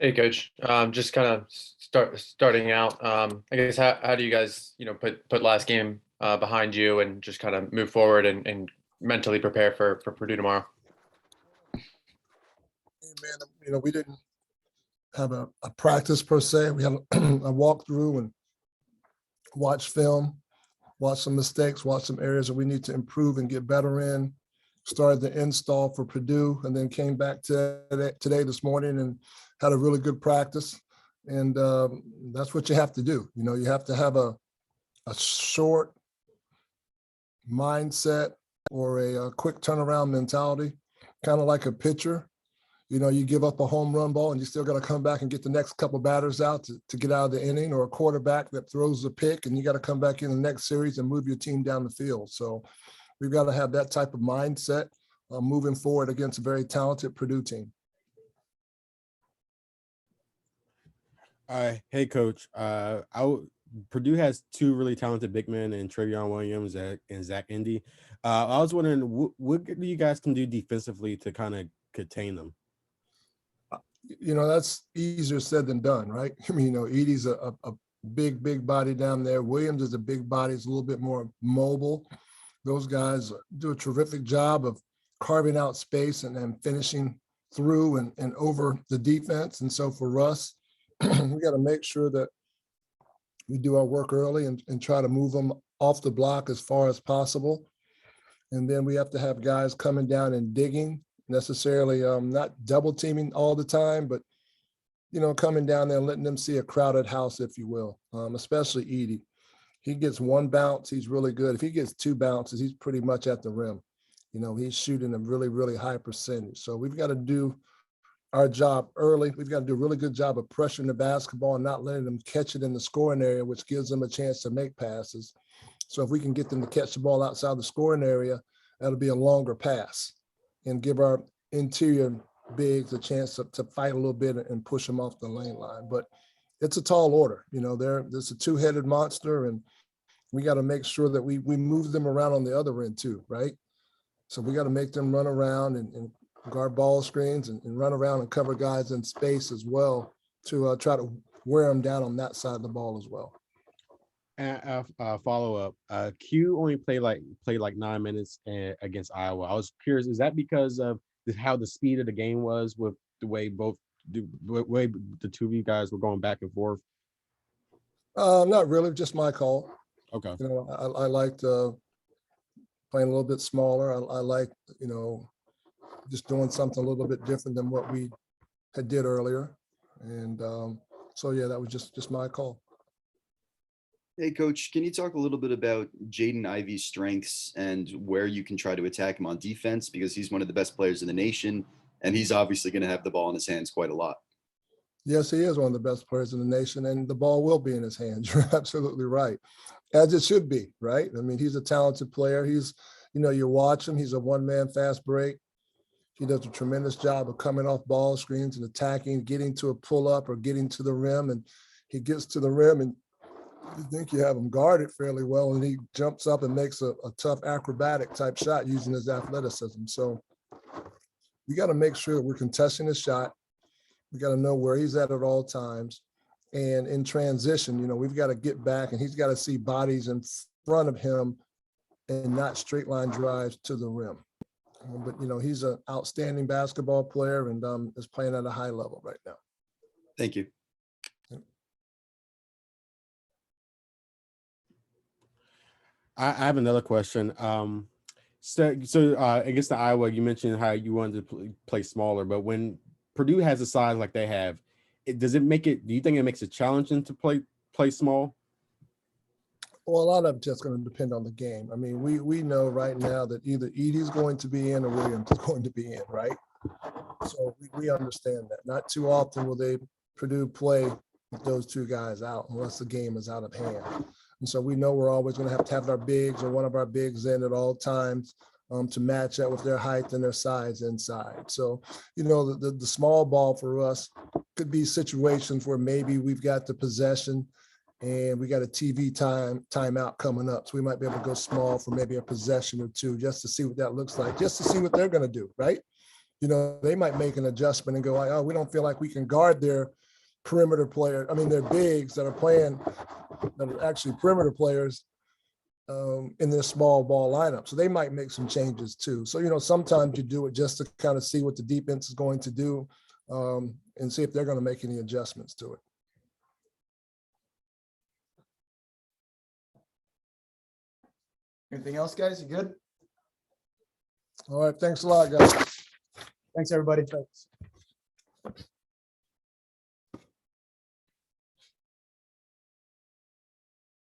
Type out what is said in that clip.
Hey, Coach. Just kind of starting out. I guess how do you guys, put last game behind you and just kind of move forward and mentally prepare for Purdue tomorrow? Hey, man, we didn't have a practice per se. We had a walk through and watch film, watch some mistakes, watch some areas that we need to improve and get better in. Started the install for Purdue and then came back today this morning and had a really good practice. And that's what you have to do. You have to have a short mindset or a quick turnaround mentality, kind of like a pitcher. You give up a home run ball and you still got to come back and get the next couple batters out to get out of the inning, or a quarterback that throws a pick and you got to come back in the next series and move your team down the field. So we've got to have that type of mindset moving forward against a very talented Purdue team. Hey, Coach. Purdue has two really talented big men in Trevion Williams and Zach Indy. I was wondering, what do you guys can do defensively to kind of contain them? That's easier said than done, right? Edie's a big body down there. Williams is a big body. It's a little bit more mobile. Those guys do a terrific job of carving out space and then finishing through and over the defense. And so for us, we got to make sure that we do our work early and try to move them off the block as far as possible. And then we have to have guys coming down and digging, necessarily not double teaming all the time, but coming down there and letting them see a crowded house, if you will, especially Edie. He gets one bounce, he's really good. If he gets two bounces, he's pretty much at the rim. He's shooting a really high percentage. So we've got to do our job early. We've got to do a really good job of pressuring the basketball and not letting them catch it in the scoring area, which gives them a chance to make passes. So if we can get them to catch the ball outside the scoring area, that'll be a longer pass and give our interior bigs a chance to fight a little bit and push them off the lane line. But it's a tall order. There's a two-headed monster, and we got to make sure that we move them around on the other end too, right? So we got to make them run around and guard ball screens and run around and cover guys in space as well to try to wear them down on that side of the ball as well. And follow up, Q only played like 9 minutes against Iowa. I was curious, is that because of how the speed of the game was with the way the two of you guys were going back and forth? Not really, just my call. Okay. I liked playing a little bit smaller. I like, just doing something a little bit different than what we had did earlier. And so, yeah, that was just my call. Hey, Coach, can you talk a little bit about Jaden Ivey's strengths and where you can try to attack him on defense? Because he's one of the best players in the nation, and he's obviously going to have the ball in his hands quite a lot. Yes, he is one of the best players in the nation, and the ball will be in his hands. You're absolutely right, as it should be, right? I mean, he's a talented player. He's, you watch him. He's a one-man fast break. He does a tremendous job of coming off ball screens and attacking, getting to a pull-up or getting to the rim, and he gets to the rim, and you think you have him guarded fairly well, and he jumps up and makes a tough acrobatic type shot using his athleticism. So we got to make sure we're contesting his shot. We got to know where he's at all times. And in transition, we've got to get back, and he's got to see bodies in front of him and not straight line drives to the rim. But, he's an outstanding basketball player and is playing at a high level right now. Thank you. I have another question. So against the Iowa, you mentioned how you wanted to play smaller, but when Purdue has a size like they have, do you think it makes it challenging to play small? Well, a lot of it's just going to depend on the game. I mean, we know right now that either Edie's going to be in or Williams is going to be in, right? So we understand that. Not too often will Purdue play with those two guys out unless the game is out of hand. And so we know we're always going to have our bigs or one of our bigs in at all times to match up with their height and their size inside. So, the small ball for us could be situations where maybe we've got the possession and we got a TV timeout coming up. So we might be able to go small for maybe a possession or two just to see what that looks like, just to see what they're going to do, right? they might make an adjustment and go like, oh, we don't feel like we can guard their perimeter player. I mean, their bigs that are playing, that are actually perimeter players in this small ball lineup. So they might make some changes too. So, sometimes you do it just to kind of see what the defense is going to do and see if they're going to make any adjustments to it. Anything else, guys? You good? All right. Thanks a lot, guys. Thanks, everybody. Thanks.